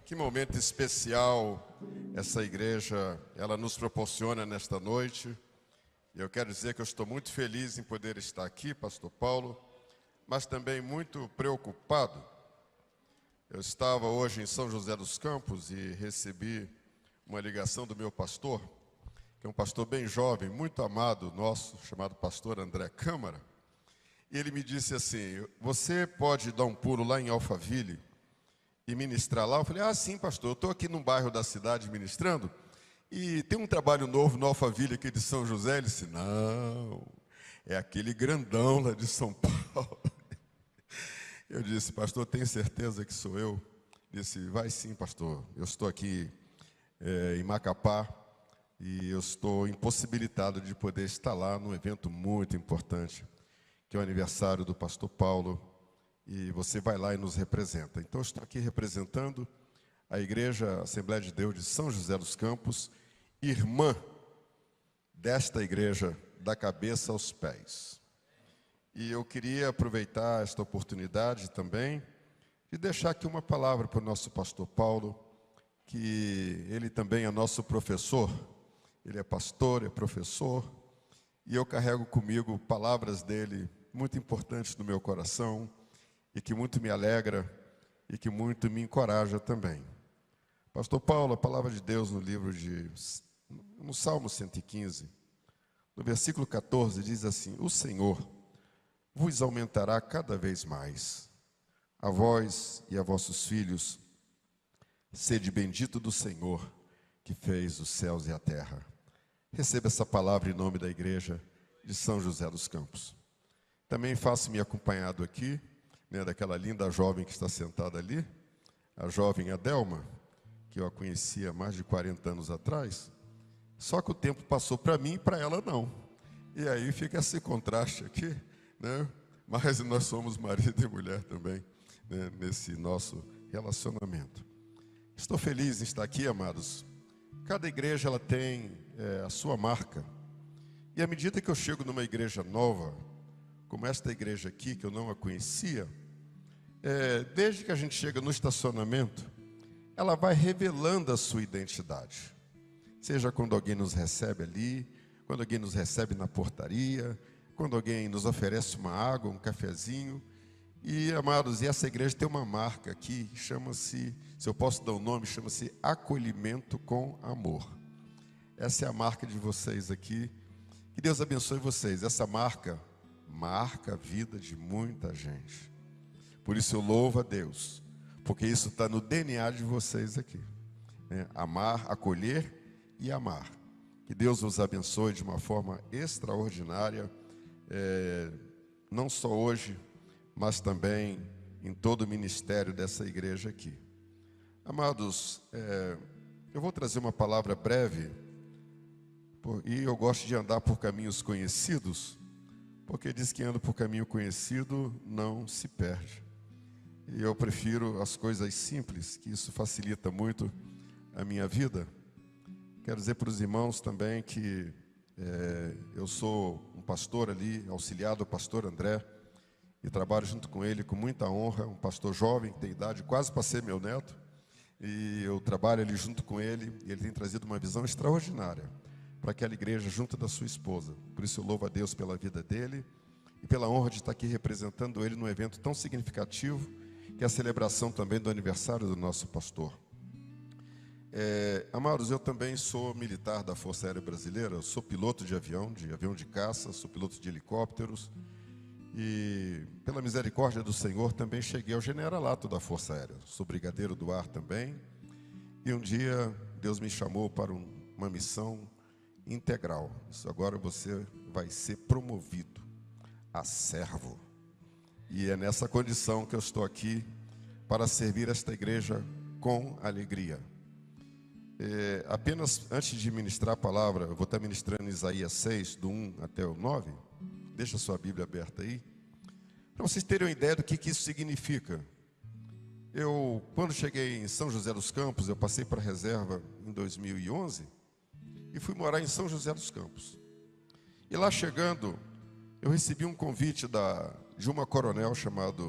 Que momento especial essa igreja, ela nos proporciona nesta noite. Eu quero dizer que eu estou muito feliz em poder estar aqui, pastor Paulo, mas também muito preocupado. Eu estava hoje em São José dos Campos e recebi uma ligação do meu pastor, que é um pastor bem jovem, muito amado nosso, chamado pastor André Câmara. E ele me disse assim: você pode dar um pulo lá em Alphaville e ministrar lá? Eu falei: sim, pastor, eu estou aqui num bairro da cidade ministrando, e tem um trabalho novo no Alphaville aqui de São José. Ele disse: não, é aquele grandão lá de São Paulo. Eu disse: pastor, tem certeza que sou eu? Ele disse: vai sim, pastor, eu estou aqui em Macapá, e eu estou impossibilitado de poder estar lá num evento muito importante, que é o aniversário do pastor Paulo, e você vai lá e nos representa. Então, eu estou aqui representando a Igreja Assembleia de Deus de São José dos Campos, irmã desta igreja da cabeça aos pés. E eu queria aproveitar esta oportunidade também de deixar aqui uma palavra para o nosso pastor Paulo, que ele também é nosso professor. Ele é pastor, é professor, e eu carrego comigo palavras dele muito importantes no meu coração, e que muito me alegra e que muito me encoraja também. Pastor Paulo, a palavra de Deus no Salmo 115, no versículo 14, diz assim: o Senhor vos aumentará cada vez mais, a vós e a vossos filhos, sede bendito do Senhor, que fez os céus e a terra. Receba essa palavra em nome da igreja de São José dos Campos. Também faço-me acompanhado aqui, daquela linda jovem que está sentada ali, a jovem Adelma, que eu a conhecia há mais de 40 anos atrás, só que o tempo passou para mim e para ela não. E aí fica esse contraste aqui, mas nós somos marido e mulher também, nesse nosso relacionamento. Estou feliz em estar aqui, amados. Cada igreja ela tem a sua marca. E à medida que eu chego numa igreja nova, como esta igreja aqui, que eu não a conhecia, desde que a gente chega no estacionamento, ela vai revelando a sua identidade. Seja quando alguém nos recebe ali, quando alguém nos recebe na portaria, quando alguém nos oferece uma água, um cafezinho. E, amados, e essa igreja tem uma marca aqui, chama-se, se eu posso dar um nome, chama-se Acolhimento com Amor. Essa é a marca de vocês aqui. Que Deus abençoe vocês. Essa marca marca a vida de muita gente. Por isso eu louvo a Deus, porque isso está no DNA de vocês aqui. Amar, acolher e amar. Que Deus os abençoe de uma forma extraordinária, não só hoje, mas também em todo o ministério dessa igreja aqui. Amados, eu vou trazer uma palavra breve, e eu gosto de andar por caminhos conhecidos, porque diz que anda por caminho conhecido não se perde. E eu prefiro as coisas simples, que isso facilita muito a minha vida. Quero dizer para os irmãos também que eu sou um pastor ali, auxiliado do pastor André, e trabalho junto com ele com muita honra, um pastor jovem, que tem idade quase para ser meu neto, e eu trabalho ali junto com ele, e ele tem trazido uma visão extraordinária para aquela igreja junto da sua esposa. Por isso eu louvo a Deus pela vida dele, e pela honra de estar aqui representando ele num evento tão significativo, que é a celebração também do aniversário do nosso pastor. Amados, eu também sou militar da Força Aérea Brasileira, eu sou piloto de avião de caça, sou piloto de helicópteros, e pela misericórdia do Senhor também cheguei ao generalato da Força Aérea. Sou brigadeiro do ar também. E um dia Deus me chamou para uma missão integral. Isso, agora você vai ser promovido a servo. E é nessa condição que eu estou aqui para servir esta igreja com alegria. Apenas antes de ministrar a palavra, eu vou estar ministrando Isaías 6, do 1 até o 9. Deixa a sua Bíblia aberta aí, para vocês terem uma ideia do que isso significa. Quando cheguei em São José dos Campos, eu passei para a reserva em 2011 e fui morar em São José dos Campos. E lá chegando, eu recebi um convite de uma coronel chamada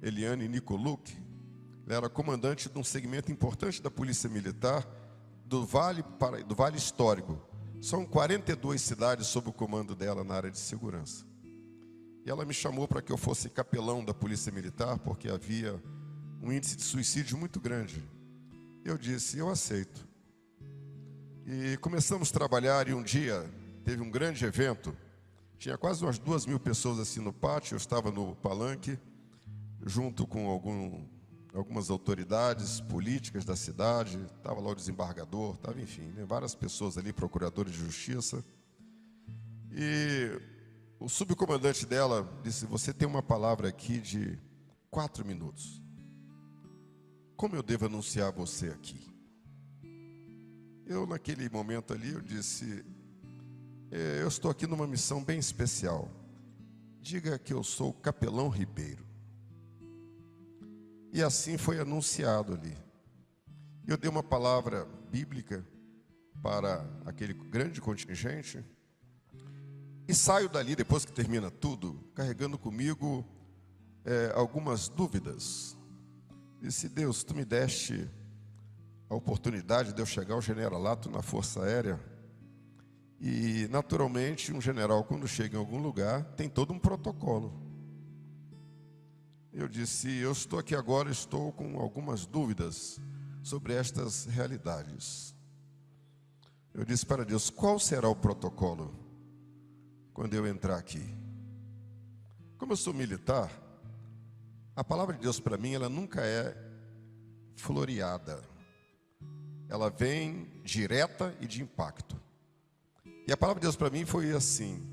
Eliane Nicolucci, Ele era comandante de um segmento importante da Polícia Militar do Vale Histórico. São 42 cidades sob o comando dela na área de segurança. E ela me chamou para que eu fosse capelão da Polícia Militar, porque havia um índice de suicídio muito grande. Eu disse, eu aceito. E começamos a trabalhar, e um dia teve um grande evento. Tinha quase umas 2.000 pessoas assim no pátio. Eu estava no palanque, junto com algumas autoridades políticas da cidade. Estava lá o desembargador, estava, enfim, né, várias pessoas ali, procuradores de justiça. E o subcomandante dela disse, você tem uma palavra aqui de 4 minutos. Como eu devo anunciar você aqui? Eu, naquele momento ali, eu disse, eu estou aqui numa missão bem especial. Diga que eu sou o capelão Ribeiro. E assim foi anunciado ali. Eu dei uma palavra bíblica para aquele grande contingente e saio dali, depois que termina tudo, carregando comigo algumas dúvidas. Disse, Deus, tu me deste a oportunidade de eu chegar ao generalato na Força Aérea. E, naturalmente, um general, quando chega em algum lugar, tem todo um protocolo. Eu disse, eu estou aqui agora, estou com algumas dúvidas sobre estas realidades. Eu disse para Deus, qual será o protocolo quando eu entrar aqui? Como eu sou militar, a palavra de Deus para mim, ela nunca é floreada. Ela vem direta e de impacto. E a palavra de Deus para mim foi assim,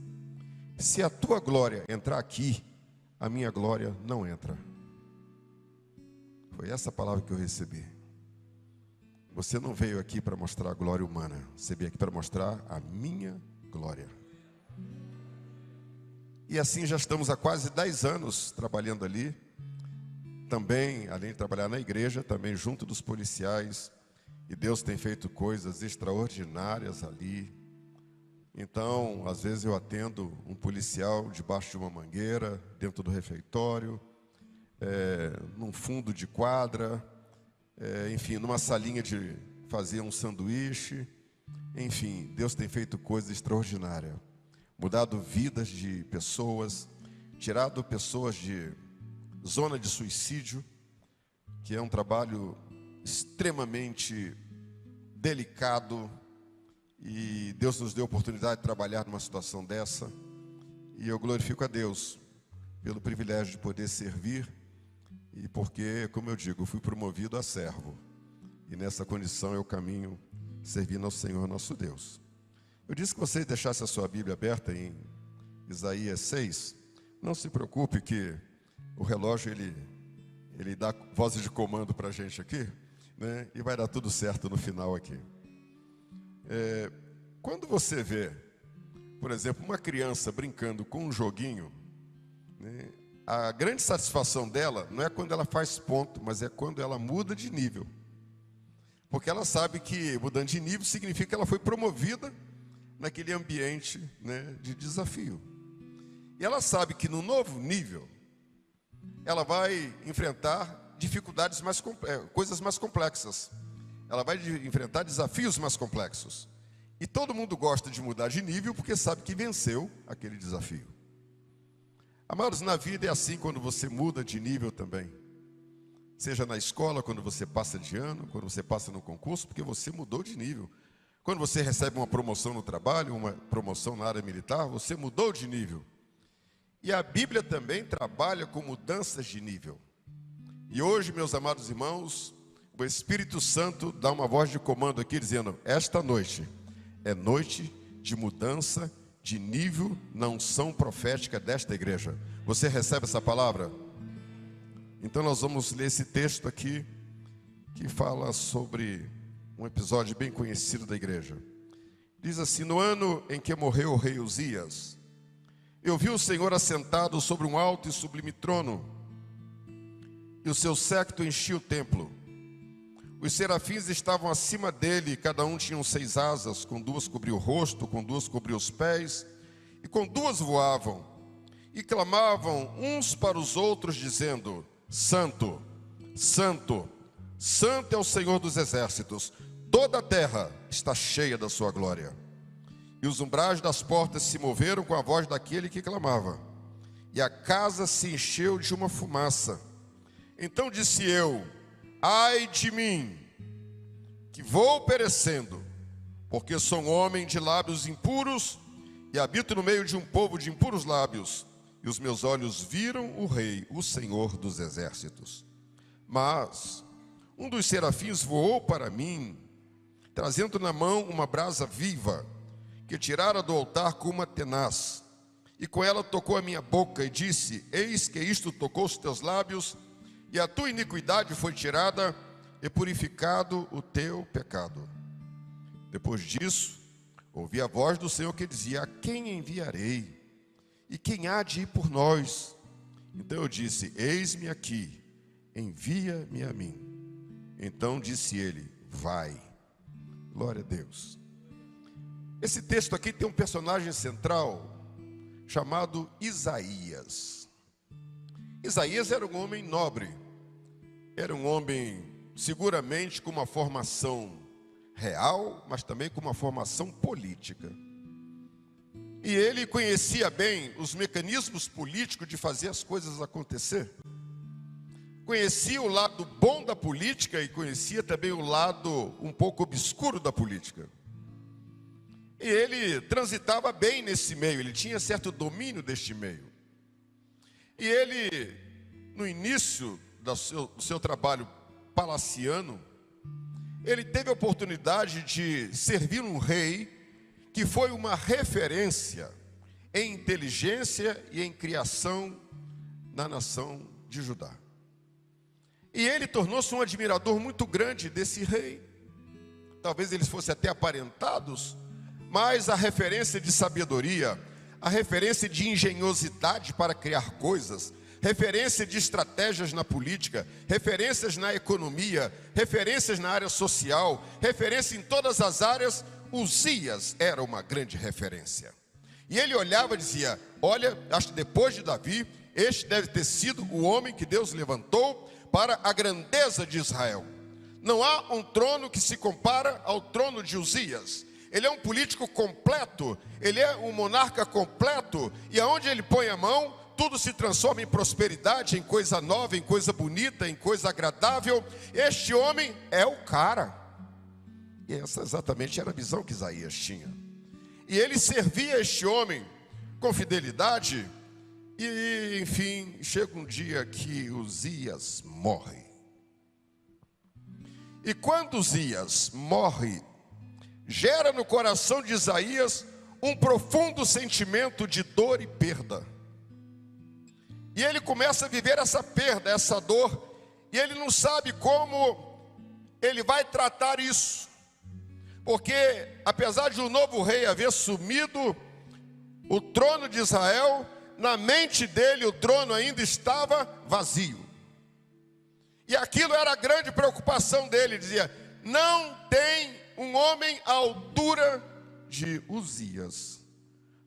se a tua glória entrar aqui, a minha glória não entra. Foi essa palavra que eu recebi. Você não veio aqui para mostrar a glória humana, você veio aqui para mostrar a minha glória. E assim já estamos há quase 10 anos trabalhando ali. Também, além de trabalhar na igreja, também junto dos policiais. E Deus tem feito coisas extraordinárias ali. Então, às vezes eu atendo um policial debaixo de uma mangueira, dentro do refeitório, num fundo de quadra, enfim, numa salinha de fazer um sanduíche. Enfim, Deus tem feito coisas extraordinárias. Mudado vidas de pessoas, tirado pessoas de zona de suicídio, que é um trabalho extremamente delicado, e Deus nos deu a oportunidade de trabalhar numa situação dessa, e eu glorifico a Deus pelo privilégio de poder servir, e porque, como eu digo, eu fui promovido a servo, e nessa condição eu caminho servindo ao Senhor nosso Deus. Eu disse que vocês deixassem a sua Bíblia aberta em Isaías 6, não se preocupe que o relógio ele dá voz de comando para a gente aqui, né? E vai dar tudo certo no final aqui. Quando você vê, por exemplo, uma criança brincando com um joguinho, né, a grande satisfação dela não é quando ela faz ponto, mas é quando ela muda de nível. Porque ela sabe que mudando de nível significa que ela foi promovida naquele ambiente, né, de desafio. E ela sabe que no novo nível, ela vai enfrentar dificuldades coisas mais complexas. Ela vai enfrentar desafios mais complexos. E todo mundo gosta de mudar de nível porque sabe que venceu aquele desafio. Amados, na vida é assim quando você muda de nível também. Seja na escola, quando você passa de ano, quando você passa no concurso, porque você mudou de nível. Quando você recebe uma promoção no trabalho, uma promoção na área militar, você mudou de nível. E a Bíblia também trabalha com mudanças de nível. E hoje, meus amados irmãos, o Espírito Santo dá uma voz de comando aqui dizendo, esta noite é noite de mudança de nível na unção profética desta igreja. Você recebe essa palavra? Então nós vamos ler esse texto aqui, que fala sobre um episódio bem conhecido da igreja. Diz assim, no ano em que morreu o rei Uzias, eu vi o Senhor assentado sobre um alto e sublime trono, e o seu séquito enchia o templo. Os serafins estavam acima dele, cada um tinha 6 asas, com 2 cobriu o rosto, com 2 cobriu os pés, e com 2 voavam, e clamavam uns para os outros, dizendo, Santo, Santo, santo é o Senhor dos exércitos, toda a terra está cheia da sua glória. E os umbrais das portas se moveram com a voz daquele que clamava, e a casa se encheu de uma fumaça. Então disse eu: ai de mim, que vou perecendo, porque sou um homem de lábios impuros, e habito no meio de um povo de impuros lábios, e os meus olhos viram o Rei, o Senhor dos exércitos. Mas um dos serafins voou para mim, trazendo na mão uma brasa viva, que tirara do altar com uma tenaz, e com ela tocou a minha boca e disse: eis que isto tocou os teus lábios, e a tua iniquidade foi tirada, e purificado o teu pecado. Depois disso, ouvi a voz do Senhor que dizia: a quem enviarei? E quem há de ir por nós? Então eu disse: eis-me aqui, envia-me a mim. Então disse ele: vai. Glória a Deus. Esse texto aqui tem um personagem central chamado Isaías. Isaías era um homem nobre, era um homem seguramente com uma formação real, mas também com uma formação política. E ele conhecia bem os mecanismos políticos de fazer as coisas acontecer. Conhecia o lado bom da política e conhecia também o lado um pouco obscuro da política. E ele transitava bem nesse meio, ele tinha certo domínio deste meio. E ele, no início do seu trabalho palaciano, ele teve a oportunidade de servir um rei que foi uma referência em inteligência e em criação na nação de Judá. E ele tornou-se um admirador muito grande desse rei. Talvez eles fossem até aparentados, mas a referência de sabedoria, a referência de engenhosidade para criar coisas, referência de estratégias na política, referências na economia, referências na área social, referência em todas as áreas, Uzias era uma grande referência. E ele olhava e dizia: olha, acho que depois de Davi, este deve ter sido o homem que Deus levantou para a grandeza de Israel. Não há um trono que se compara ao trono de Uzias. Ele é um político completo, ele é um monarca completo, e aonde ele põe a mão, tudo se transforma em prosperidade, em coisa nova, em coisa bonita, em coisa agradável. Este homem é o cara. E essa exatamente era a visão que Isaías tinha. E ele servia este homem com fidelidade. E enfim, chega um dia que Uzias morre. E quando Uzias morre, gera no coração de Isaías um profundo sentimento de dor e perda. E ele começa a viver essa perda, essa dor, e ele não sabe como ele vai tratar isso. Porque apesar de o novo rei haver sumido o trono de Israel, na mente dele o trono ainda estava vazio. E aquilo era a grande preocupação dele, dizia: não tem um homem à altura de Uzias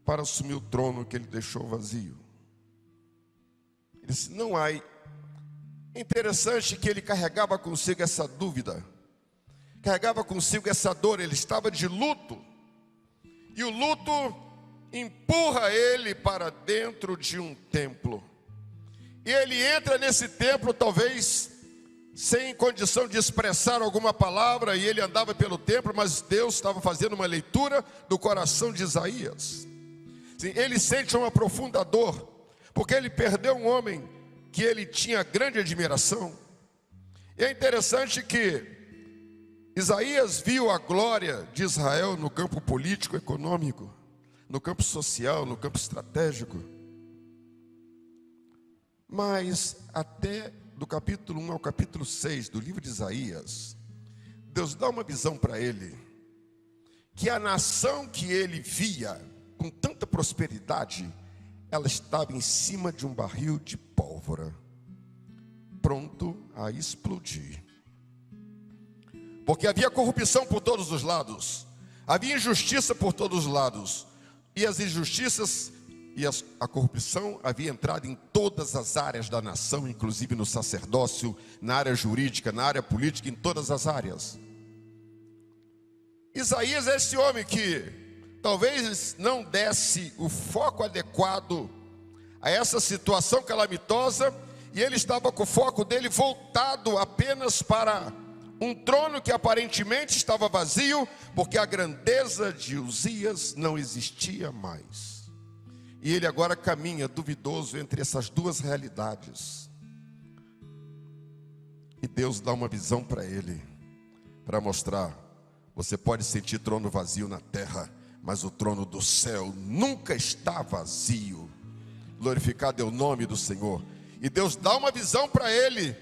para assumir o trono que ele deixou vazio. Ele disse: não há. Interessante que ele carregava consigo essa dúvida, carregava consigo essa dor, ele estava de luto, e o luto empurra ele para dentro de um templo, e ele entra nesse templo talvez sem condição de expressar alguma palavra, e ele andava pelo templo, mas Deus estava fazendo uma leitura do coração de Isaías. Sim, ele sente uma profunda dor, porque ele perdeu um homem que ele tinha grande admiração. E é interessante que Isaías viu a glória de Israel no campo político, econômico, no campo social, no campo estratégico. Mas até do capítulo 1 ao capítulo 6 do livro de Isaías, Deus dá uma visão para ele, que a nação que ele via com tanta prosperidade, ela estava em cima de um barril de pólvora, pronto a explodir. Porque havia corrupção por todos os lados, havia injustiça por todos os lados, e as injustiças E a corrupção havia entrado em todas as áreas da nação, inclusive no sacerdócio, na área jurídica, na área política, em todas as áreas. Isaías é esse homem que talvez não desse o foco adequado a essa situação calamitosa, e ele estava com o foco dele voltado apenas para um trono que aparentemente estava vazio, porque a grandeza de Uzias não existia mais. E ele agora caminha duvidoso entre essas duas realidades. E Deus dá uma visão para ele, para mostrar: você pode sentir trono vazio na terra, mas o trono do céu nunca está vazio. Glorificado é o nome do Senhor. E Deus dá uma visão para ele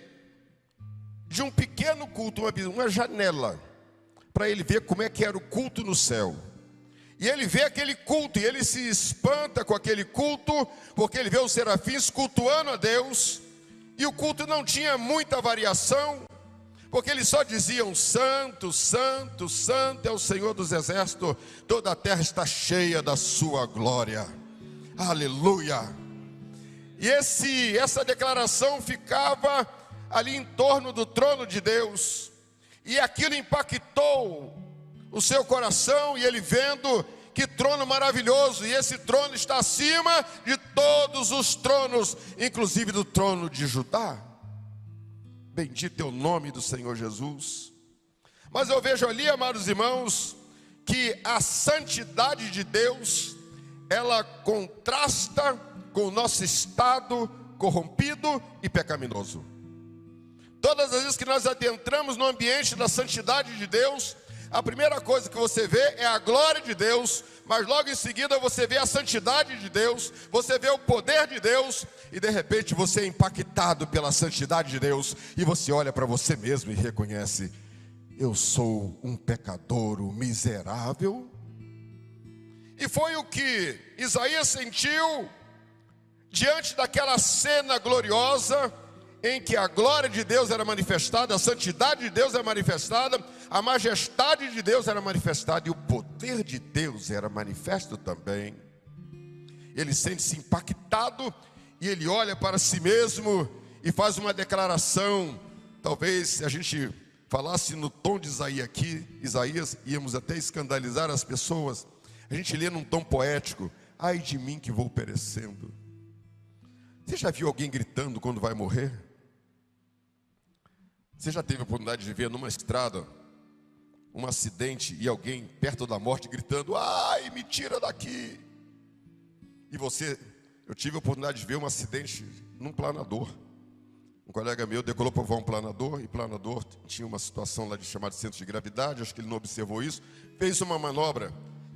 de um pequeno culto, uma janela, para ele ver como é que era o culto no céu. E ele vê aquele culto, e ele se espanta com aquele culto, porque ele vê os serafins cultuando a Deus, e o culto não tinha muita variação, porque eles só diziam: santo, santo, santo é o Senhor dos exércitos, toda a terra está cheia da sua glória. Aleluia! E essa declaração ficava ali em torno do trono de Deus, e aquilo impactou o seu coração, e ele vendo que trono maravilhoso, e esse trono está acima de todos os tronos, inclusive do trono de Judá. Bendito é o nome do Senhor Jesus. Mas eu vejo ali, amados irmãos, que a santidade de Deus, ela contrasta com o nosso estado corrompido e pecaminoso. Todas as vezes que nós adentramos no ambiente da santidade de Deus, a primeira coisa que você vê é a glória de Deus, mas logo em seguida você vê a santidade de Deus, você vê o poder de Deus, e de repente você é impactado pela santidade de Deus, e você olha para você mesmo e reconhece: eu sou um pecador, um miserável. E foi o que Isaías sentiu diante daquela cena gloriosa, em que a glória de Deus era manifestada, a santidade de Deus era manifestada, a majestade de Deus era manifestada, e o poder de Deus era manifesto também. Ele sente-se impactado, e ele olha para si mesmo e faz uma declaração. Talvez, se a gente falasse no tom de Isaías, íamos até escandalizar as pessoas. A gente lê num tom poético: ai de mim que vou perecendo. Você já viu alguém gritando quando vai morrer? Você já teve a oportunidade de ver numa estrada um acidente e alguém perto da morte gritando: ai, me tira daqui? E eu tive a oportunidade de ver um acidente num planador. Um colega meu decolou para voar um planador, e planador tinha uma situação lá de chamado centro de gravidade, acho que ele não observou isso, fez uma manobra,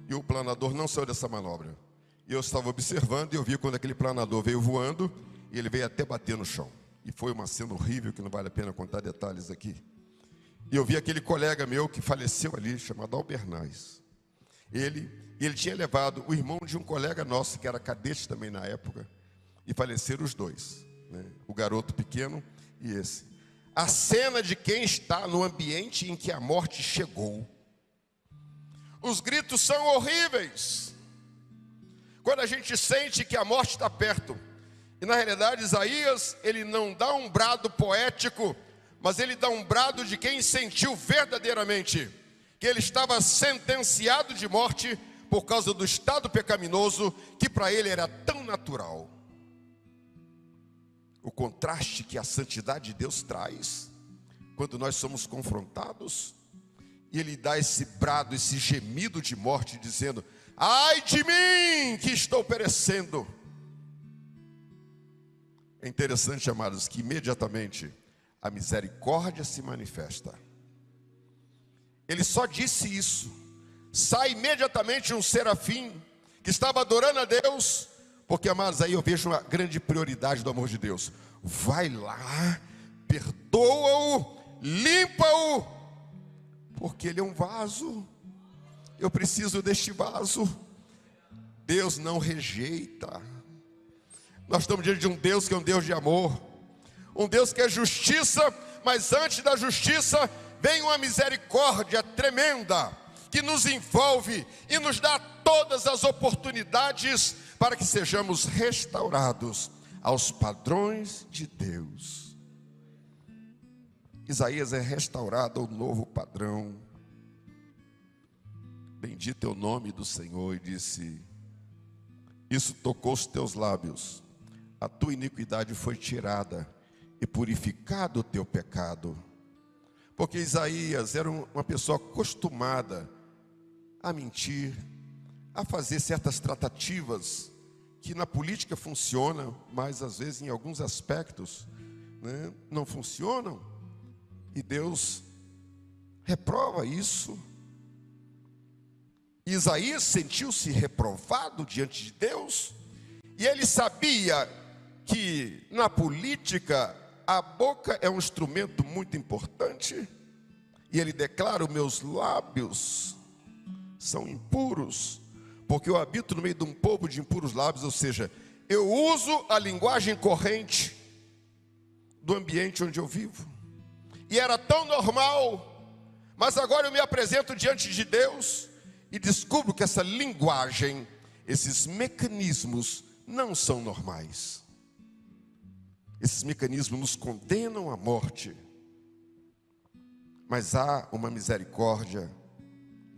e o planador não saiu dessa manobra. E eu estava observando, e eu vi quando aquele planador veio voando, e ele veio até bater no chão. E foi uma cena horrível, que não vale a pena contar detalhes aqui. E eu vi aquele colega meu que faleceu ali, chamado Albernaz. Ele tinha levado o irmão de um colega nosso, que era cadete também na época, e faleceram os dois, né? O garoto pequeno e esse. A cena de quem está no ambiente em que a morte chegou. Os gritos são horríveis. Quando a gente sente que a morte está perto. E na realidade Isaías, ele não dá um brado poético, mas ele dá um brado de quem sentiu verdadeiramente que ele estava sentenciado de morte por causa do estado pecaminoso, que para ele era tão natural. O contraste que a santidade de Deus traz, quando nós somos confrontados, e ele dá esse brado, esse gemido de morte, dizendo: ai de mim que estou perecendo. É interessante, amados, que imediatamente a misericórdia se manifesta. Ele só disse isso, sai imediatamente um serafim que estava adorando a Deus, porque, amados, aí eu vejo uma grande prioridade do amor de Deus. Vai lá, perdoa-o, limpa-o, porque ele é um vaso. Eu preciso deste vaso. Deus não rejeita. Nós estamos diante de um Deus que é um Deus de amor, um Deus que é justiça, mas antes da justiça vem uma misericórdia tremenda, que nos envolve e nos dá todas as oportunidades para que sejamos restaurados aos padrões de Deus. Isaías é restaurado ao novo padrão. Bendito é o nome do Senhor, e disse: isso tocou os teus lábios, a tua iniquidade foi tirada e purificado o teu pecado. Porque Isaías era uma pessoa acostumada a mentir, a fazer certas tratativas que na política funcionam, mas às vezes em alguns aspectos, né, não funcionam. E Deus reprova isso. Isaías sentiu-se reprovado diante de Deus, e ele sabia que na política a boca é um instrumento muito importante, e ele declara: os meus lábios são impuros, porque eu habito no meio de um povo de impuros lábios. Ou seja, eu uso a linguagem corrente do ambiente onde eu vivo, e era tão normal, mas agora eu me apresento diante de Deus e descubro que essa linguagem, esses mecanismos não são normais. Esses mecanismos nos condenam à morte. Mas há uma misericórdia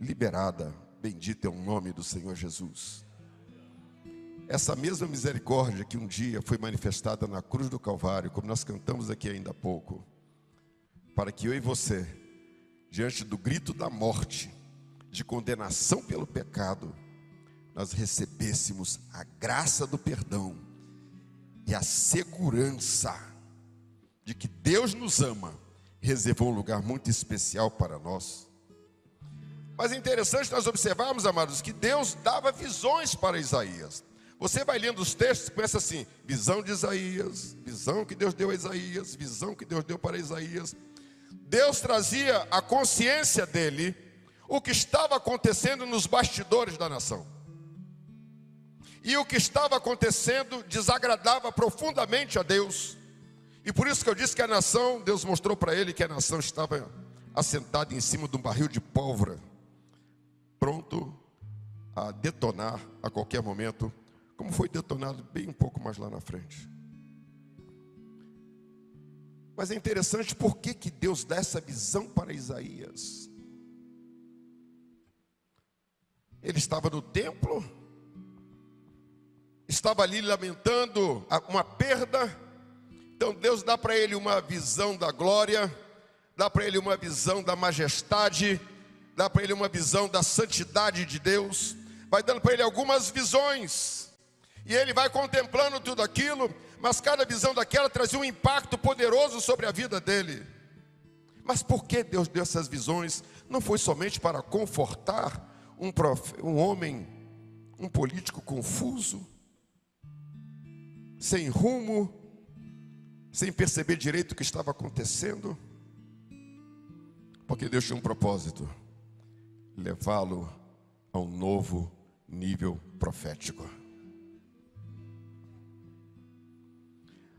liberada. Bendito é o nome do Senhor Jesus. Essa mesma misericórdia que um dia foi manifestada na cruz do Calvário, como nós cantamos aqui ainda há pouco, para que eu e você, diante do grito da morte, de condenação pelo pecado, nós recebêssemos a graça do perdão e a segurança de que Deus nos ama, reservou um lugar muito especial para nós. Mas é interessante nós observarmos, amados, que Deus dava visões para Isaías. Você vai lendo os textos, começa assim: visão de Isaías, visão que Deus deu a Isaías, visão que Deus deu para Isaías. Deus trazia à consciência dele o que estava acontecendo nos bastidores da nação. E o que estava acontecendo desagradava profundamente a Deus. E por isso que eu disse que a nação, Deus mostrou para ele que a nação estava assentada em cima de um barril de pólvora, pronto a detonar a qualquer momento, como foi detonado bem um pouco mais lá na frente. Mas é interessante, por que Deus dá essa visão para Isaías? Ele estava no templo, estava ali lamentando uma perda. Então Deus dá para ele uma visão da glória, dá para ele uma visão da majestade, dá para ele uma visão da santidade de Deus, vai dando para ele algumas visões, e ele vai contemplando tudo aquilo, mas cada visão daquela trazia um impacto poderoso sobre a vida dele. Mas por que Deus deu essas visões? Não foi somente para confortar um homem, um político confuso, sem rumo, sem perceber direito o que estava acontecendo, porque Deus tinha um propósito: levá-lo a um novo nível profético.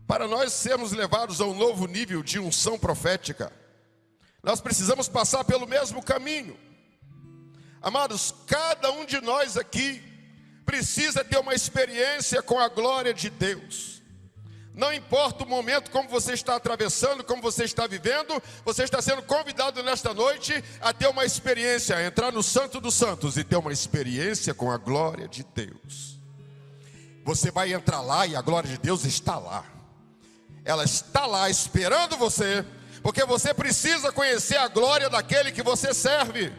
Para nós sermos levados a um novo nível de unção profética, nós precisamos passar pelo mesmo caminho. Amados, cada um de nós aqui precisa ter uma experiência com a glória de Deus. Não importa o momento, como você está atravessando, como você está vivendo, você está sendo convidado nesta noite a ter uma experiência, a entrar no Santo dos Santos e ter uma experiência com a glória de Deus. Você vai entrar lá e a glória de Deus está lá. Ela está lá esperando você, porque você precisa conhecer a glória daquele que você serve.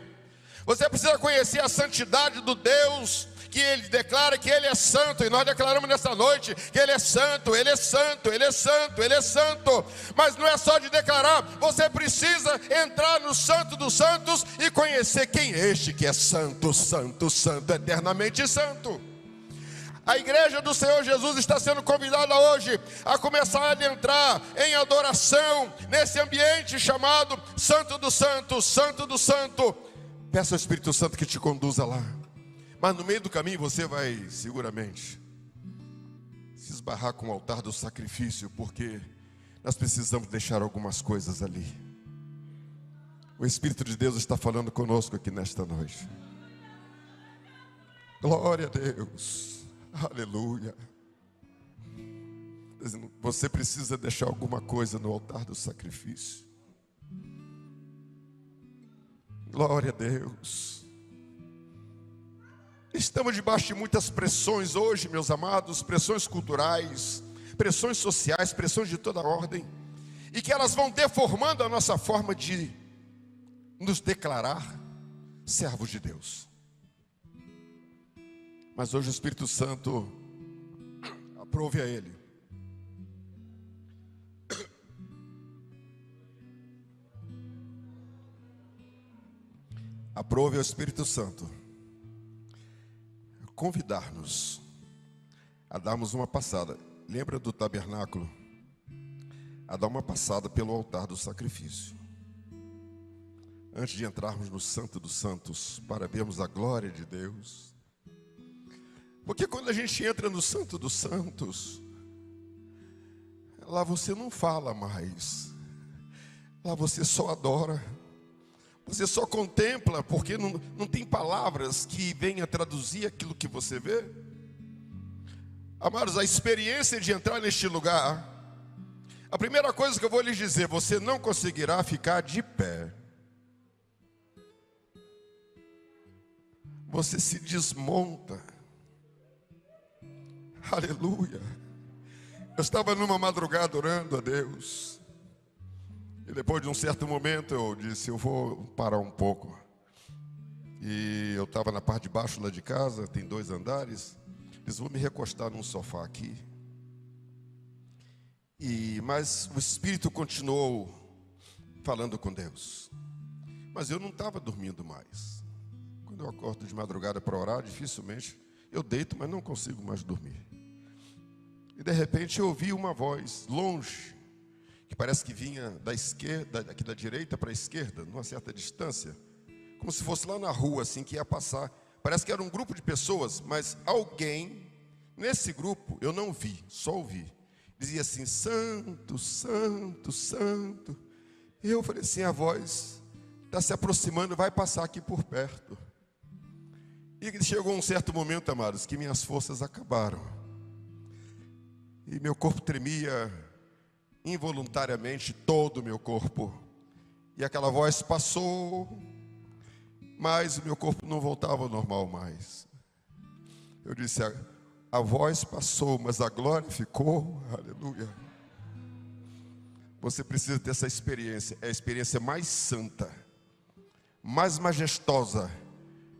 Você precisa conhecer a santidade do Deus que ele declara que ele é santo, e nós declaramos nessa noite que ele é santo, ele é santo, ele é santo, ele é santo. Mas não é só de declarar, você precisa entrar no Santo dos Santos e conhecer quem é este que é santo, santo, santo, eternamente santo. A igreja do Senhor Jesus está sendo convidada hoje a começar a adentrar em adoração nesse ambiente chamado Santo do Santo, Santo do Santo. Peça ao Espírito Santo que te conduza lá. Mas no meio do caminho você vai seguramente se esbarrar com o altar do sacrifício, porque nós precisamos deixar algumas coisas ali. O Espírito de Deus está falando conosco aqui nesta noite. Glória a Deus. Aleluia. Você precisa deixar alguma coisa no altar do sacrifício. Glória a Deus. Estamos debaixo de muitas pressões hoje, meus amados, pressões culturais, pressões sociais, pressões de toda ordem, e que elas vão deformando a nossa forma de nos declarar servos de Deus. Mas hoje o Espírito Santo, aprove a Ele. Aprove ao Espírito Santo convidar-nos a darmos uma passada. Lembra do tabernáculo? A dar uma passada pelo altar do sacrifício. Antes de entrarmos no Santo dos Santos, para vermos a glória de Deus. Porque quando a gente entra no Santo dos Santos, lá você não fala mais. Lá você só adora. Você só contempla, porque não tem palavras que venham traduzir aquilo que você vê. Amados, a experiência de entrar neste lugar, a primeira coisa que eu vou lhes dizer, você não conseguirá ficar de pé. Você se desmonta. Aleluia. Eu estava numa madrugada orando a Deus. E depois de um certo momento eu disse, eu vou parar um pouco. E eu estava na parte de baixo lá de casa, tem 2 andares. Disse, vou me recostar num sofá aqui. Mas o Espírito continuou falando com Deus. Mas eu não estava dormindo mais. Quando eu acordo de madrugada para orar, dificilmente eu deito, mas não consigo mais dormir. E de repente eu ouvi uma voz longe, que parece que vinha da esquerda, aqui da direita para a esquerda, numa certa distância, como se fosse lá na rua, assim, que ia passar. Parece que era um grupo de pessoas, mas alguém, nesse grupo, eu não vi, só ouvi. Dizia assim, santo, santo, santo. E eu falei assim, a voz está se aproximando, vai passar aqui por perto. E chegou um certo momento, amados, que minhas forças acabaram. E meu corpo tremia, involuntariamente, todo o meu corpo. E aquela voz passou, mas o meu corpo não voltava ao normal mais. Eu disse, a voz passou, mas a glória ficou. Aleluia. Você precisa ter essa experiência. É a experiência mais santa, mais majestosa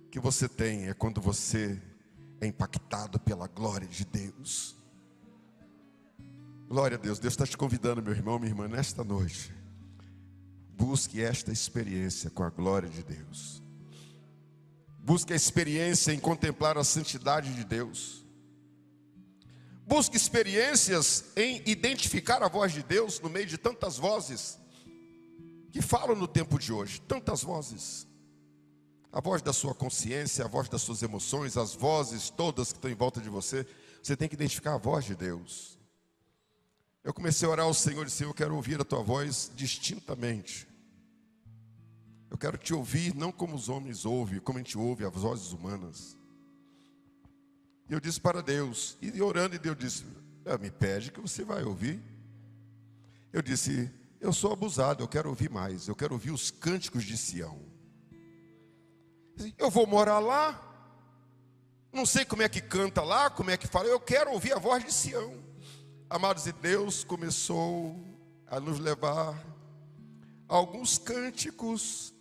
que você tem. É quando você é impactado pela glória de Deus. Glória a Deus. Deus está te convidando, meu irmão, minha irmã, nesta noite. Busque esta experiência com a glória de Deus. Busque a experiência em contemplar a santidade de Deus. Busque experiências em identificar a voz de Deus no meio de tantas vozes que falam no tempo de hoje. Tantas vozes. A voz da sua consciência, a voz das suas emoções, as vozes todas que estão em volta de você. Você tem que identificar a voz de Deus. Eu comecei a orar ao Senhor e disse, eu quero ouvir a tua voz distintamente. Eu quero te ouvir não como os homens ouvem, como a gente ouve as vozes humanas. E eu disse para Deus, e orando, e Deus disse, me pede que você vai ouvir. Eu disse, eu sou abusado, eu quero ouvir mais, eu quero ouvir os cânticos de Sião. Eu vou morar lá, não sei como é que canta lá, como é que fala, eu quero ouvir a voz de Sião. Amados, e Deus começou a nos levar a alguns cânticos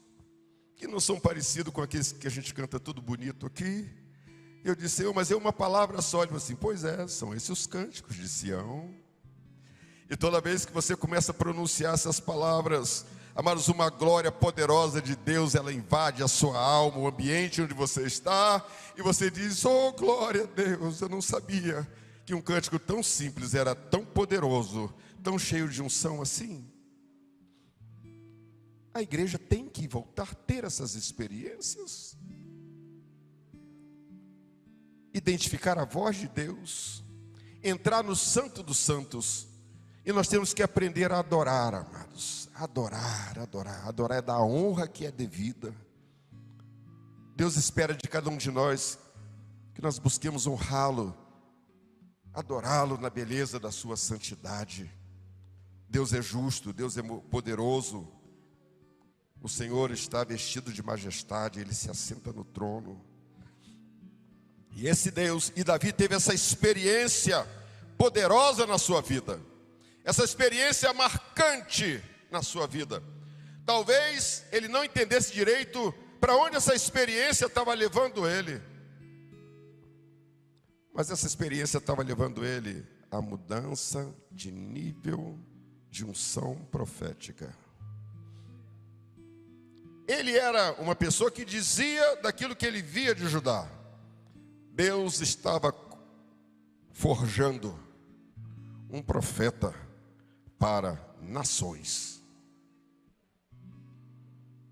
que não são parecidos com aqueles que a gente canta tudo bonito aqui. Eu disse, mas é uma palavra só. Ele falou assim, pois é, são esses os cânticos de Sião. E toda vez que você começa a pronunciar essas palavras, amados, uma glória poderosa de Deus, ela invade a sua alma, o ambiente onde você está, e você diz, oh glória a Deus, eu não sabia que um cântico tão simples era tão poderoso, tão cheio de unção assim. A igreja tem que voltar a ter essas experiências. Identificar a voz de Deus, entrar no Santo dos Santos, e nós temos que aprender a adorar, amados. Adorar, adorar, adorar é da honra que é devida. Deus espera de cada um de nós que nós busquemos honrá-lo adorá-lo na beleza da sua santidade. Deus é justo, Deus é poderoso. O Senhor está vestido de majestade, Ele se assenta no trono. E esse Deus, e Davi teve essa experiência poderosa na sua vida, essa experiência marcante na sua vida. Talvez ele não entendesse direito para onde essa experiência estava levando ele, mas essa experiência estava levando ele à mudança de nível de unção profética. Ele era uma pessoa que dizia daquilo que ele via de Judá. Deus estava forjando um profeta para nações.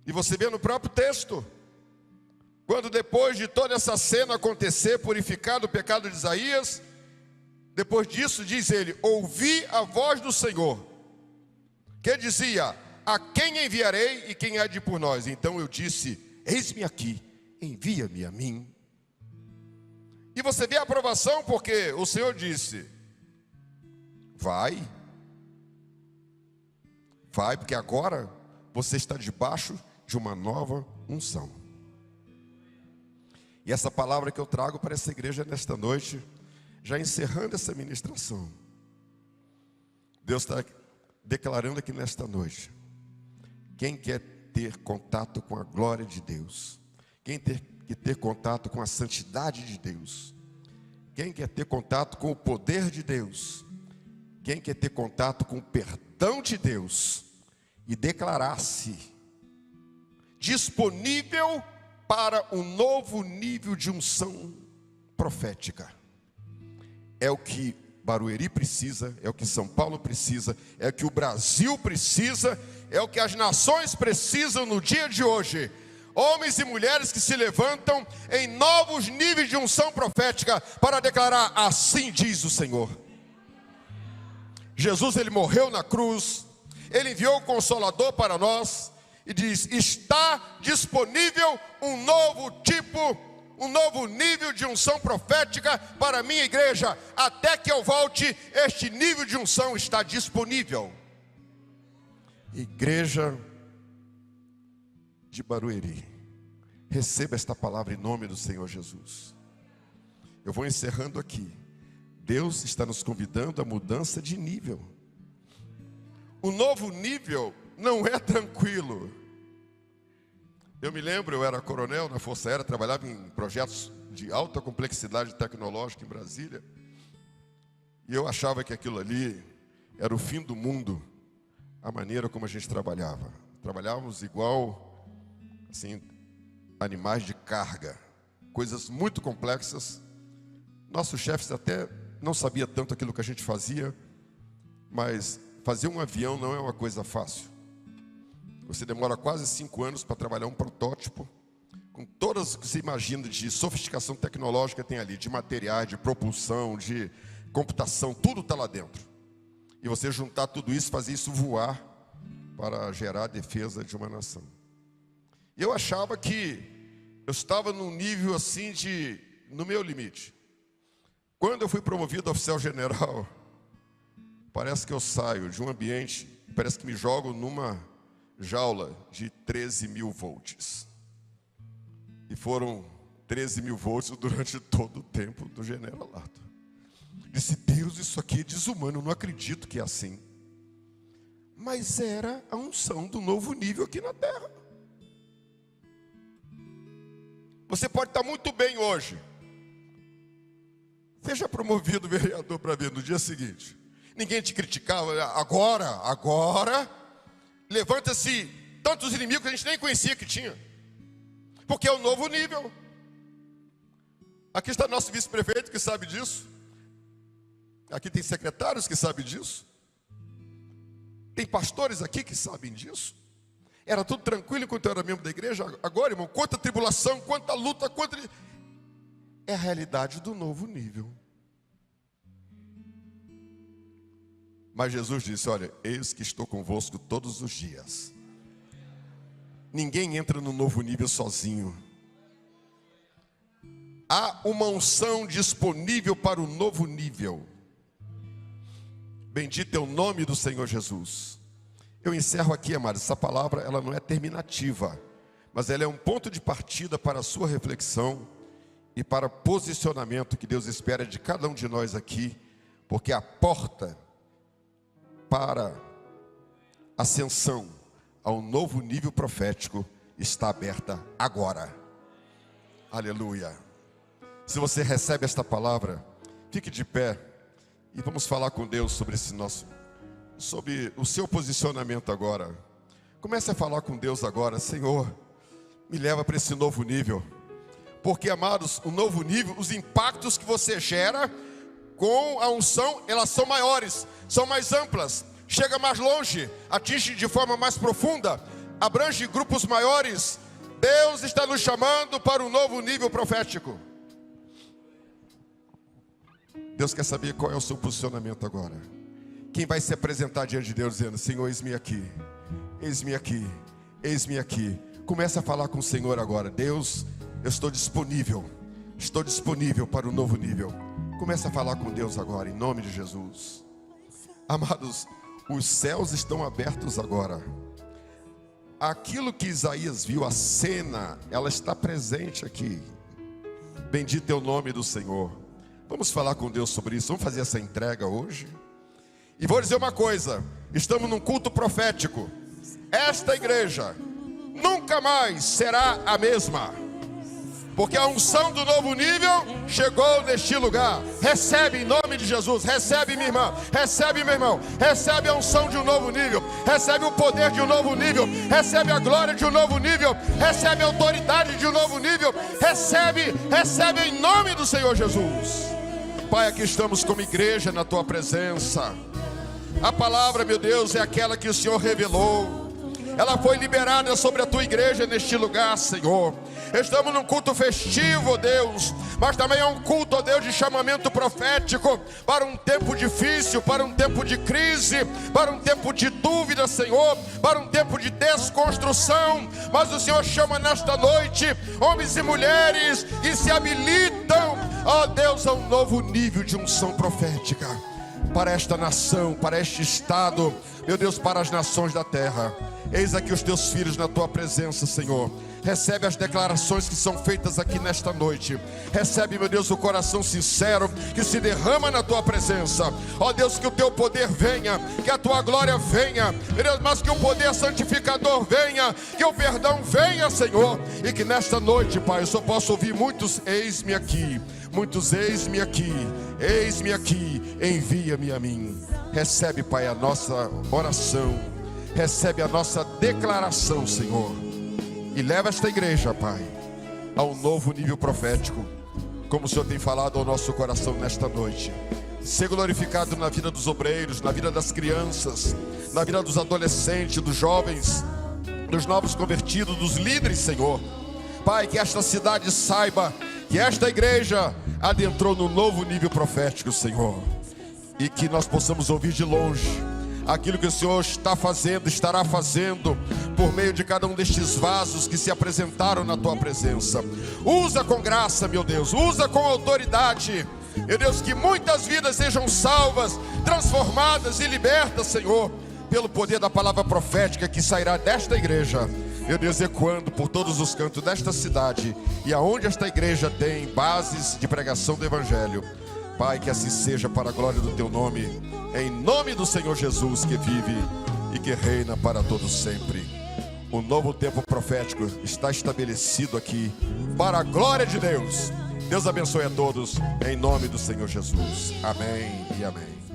E você vê no próprio texto, quando depois de toda essa cena acontecer, purificado o pecado de Isaías, depois disso diz ele: ouvi a voz do Senhor, que dizia: a quem enviarei e quem há de ir por nós? Então eu disse: eis-me aqui, envia-me a mim. E você vê a aprovação, porque o Senhor disse: vai, porque agora você está debaixo de uma nova unção. E essa palavra que eu trago para essa igreja nesta noite, já encerrando essa ministração, Deus está declarando aqui nesta noite: quem quer ter contato com a glória de Deus, quem quer ter contato com a santidade de Deus, quem quer ter contato com o poder de Deus, quem quer ter contato com o perdão de Deus e declarar-se disponível para um novo nível de unção profética, é o que Barueri precisa, é o que São Paulo precisa, é o que o Brasil precisa, é o que as nações precisam no dia de hoje. Homens e mulheres que se levantam em novos níveis de unção profética para declarar: assim diz o Senhor. Jesus, ele morreu na cruz, ele enviou o Consolador para nós e diz: está disponível um novo nível de unção profética para a minha igreja. Até que eu volte, este nível de unção está disponível. Igreja de Barueri, receba esta palavra em nome do Senhor Jesus. Eu vou encerrando aqui. Deus está nos convidando à mudança de nível. O novo nível não é tranquilo. Eu me lembro, eu era coronel na Força Aérea, trabalhava em projetos de alta complexidade tecnológica em Brasília, e eu achava que aquilo ali era o fim do mundo, a maneira como a gente trabalhava. Trabalhávamos igual, assim, animais de carga, coisas muito complexas. Nossos chefes até não sabiam tanto aquilo que a gente fazia, mas fazer um avião não é uma coisa fácil. Você demora quase 5 anos para trabalhar um protótipo, com todas o que você imagina de sofisticação tecnológica tem ali, de materiais, de propulsão, de computação, tudo está lá dentro. E você juntar tudo isso, fazer isso voar para gerar a defesa de uma nação. E eu achava que eu estava num nível assim no meu limite. Quando eu fui promovido a oficial general, parece que eu saio de um ambiente, parece que me jogo numa jaula de 13.000 volts. E foram 13.000 volts durante todo o tempo do generalato. Disse: Deus, isso aqui é desumano, eu não acredito que é assim. Mas era a unção do novo nível aqui na terra. Você pode estar muito bem hoje, seja promovido vereador para ver no dia seguinte, ninguém te criticava. Agora levanta-se tantos inimigos que a gente nem conhecia que tinha, porque é o novo nível. Aqui está nosso vice-prefeito que sabe disso. Aqui tem secretários que sabem disso. Tem pastores aqui que sabem disso. Era tudo tranquilo enquanto eu era membro da igreja. Agora, irmão, quanta tribulação, quanta luta, é a realidade do novo nível. Mas Jesus disse: olha, eis que estou convosco todos os dias. Ninguém entra no novo nível sozinho. Há uma unção disponível para o novo nível. Bendito é o nome do Senhor Jesus. Eu encerro aqui, amados. Essa palavra, ela não é terminativa, mas ela é um ponto de partida para a sua reflexão e para o posicionamento que Deus espera de cada um de nós aqui, porque a porta para ascensão a um novo nível profético está aberta agora. Aleluia. Se você recebe esta palavra, fique de pé e vamos falar com Deus sobre o seu posicionamento agora. Comece a falar com Deus agora. Senhor, me leva para esse novo nível. Porque, amados, o novo nível, os impactos que você gera com a unção, elas são maiores, são mais amplas, chega mais longe, atinge de forma mais profunda, abrange grupos maiores. Deus está nos chamando para um novo nível profético. Deus quer saber qual é o seu posicionamento agora. Quem vai se apresentar diante de Deus dizendo: Senhor, eis-me aqui, eis-me aqui, eis-me aqui. Comece a falar com o Senhor agora. Deus, eu estou disponível para o novo nível. Comece a falar com Deus agora, em nome de Jesus. Amados, os céus estão abertos agora. Aquilo que Isaías viu, a cena, ela está presente aqui. Bendito é o nome do Senhor. Vamos falar com Deus sobre isso. Vamos fazer essa entrega hoje. E vou dizer uma coisa: estamos num culto profético. Esta igreja nunca mais será a mesma, porque a unção do novo nível chegou neste lugar. Recebe em nome de Jesus. Recebe, minha irmã. Recebe, meu irmão. Recebe a unção de um novo nível. Recebe o poder de um novo nível. Recebe a glória de um novo nível. Recebe a autoridade de um novo nível. Recebe em nome do Senhor Jesus. Pai, aqui estamos como igreja na Tua presença. A palavra, meu Deus, é aquela que o Senhor revelou. Ela foi liberada sobre a Tua igreja neste lugar, Senhor. Estamos num culto festivo, ó Deus, mas também é um culto, ó Deus, de chamamento profético para um tempo difícil, para um tempo de crise, para um tempo de dúvida, Senhor, para um tempo de desconstrução. Mas o Senhor chama nesta noite homens e mulheres que se habilitam, ó Deus, a um novo nível de unção profética para esta nação, para este estado, meu Deus, para as nações da terra. Eis aqui os Teus filhos na Tua presença, Senhor. Recebe as declarações que são feitas aqui nesta noite. Recebe, meu Deus, o coração sincero que se derrama na Tua presença. Ó Deus, que o Teu poder venha, que a Tua glória venha, meu Deus, mas que o poder santificador venha, que o perdão venha, Senhor. E que nesta noite, Pai, eu só posso ouvir muitos eis-me aqui, muitos eis-me aqui, envia-me a mim. Recebe, Pai, a nossa oração, recebe a nossa declaração, Senhor. E leva esta igreja, Pai, ao novo nível profético, como o Senhor tem falado ao nosso coração nesta noite. Ser glorificado na vida dos obreiros, na vida das crianças, na vida dos adolescentes, dos jovens, dos novos convertidos, dos líderes, Senhor. Pai, que esta cidade saiba que esta igreja adentrou no novo nível profético, Senhor. E que nós possamos ouvir de longe aquilo que o Senhor está fazendo, estará fazendo por meio de cada um destes vasos que se apresentaram na Tua presença. Usa com graça, meu Deus, usa com autoridade, meu Deus, que muitas vidas sejam salvas, transformadas e libertas, Senhor, pelo poder da palavra profética que sairá desta igreja, meu Deus, ecoando por todos os cantos desta cidade e aonde esta igreja tem bases de pregação do Evangelho. Pai, que assim seja para a glória do Teu nome, em nome do Senhor Jesus, que vive e que reina para todos sempre. O novo tempo profético está estabelecido aqui para a glória de Deus. Deus abençoe a todos, em nome do Senhor Jesus. Amém e amém.